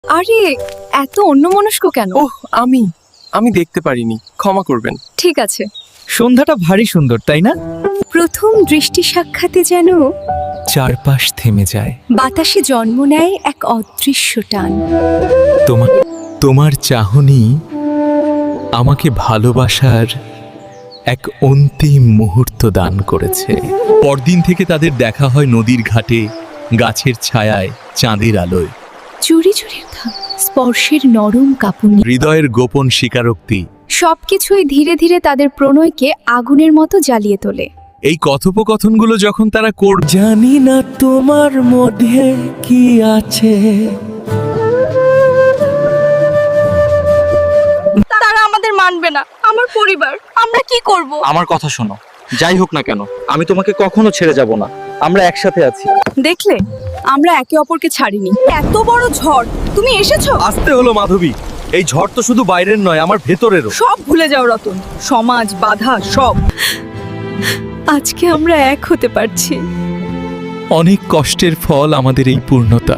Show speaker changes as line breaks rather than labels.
আরে এত অন্যমনস্ক কেন?
ওহ আমি দেখতে পারিনি, ক্ষমা করবেন।
ঠিক আছে।
সন্ধ্যাটা ভারী সুন্দর, তাই না?
প্রথম দৃষ্টি সাক্ষাতে যেন
চারপাশ থেমে যায়।
বাতাসে জন্ম নেয় এক অদৃশ্য টান।
তোমার চাহনি আমাকে ভালোবাসার এক অন্তিম মুহূর্ত দান করেছে। পরদিন থেকে তাদের দেখা হয় নদীর ঘাটে, গাছের ছায়ায়, চাঁদের আলোয়।
চুরি চুরি স্পর্শের নরম কাঁপুনি,
হৃদয়ের গোপন স্বীকারোক্তি।
সবকিছুই ধীরে ধীরে তাদের প্রণয়কে আগুনের মতো জ্বালিয়ে তোলে।
এই কথোপকথনগুলো যখন তারা জানি না তোমার মধ্যে কি আছে।
তারা আমাদের মানবে না, আমার পরিবার, আমরা কি করব?
আমার কথা শোনো, যাই হোক না কেন আমি তোমাকে কখনো ছেড়ে যাব না। আমরা একসাথে আছি।
দেখলে, আমরা একে অপরকে ছাড়িনি। এত বড় ঝড়, তুমি এসেছো।
আসতে হলো মাধবী, এই ঝড় তো শুধু বাইরের নয়, আমার ভেতরেরও।
সব ভুলে যাও রতন, সমাজ, বাধা, সব। আজকে আমরা এক হতে পারছি।
অনেক কষ্টের ফল আমাদের এই পূর্ণতা।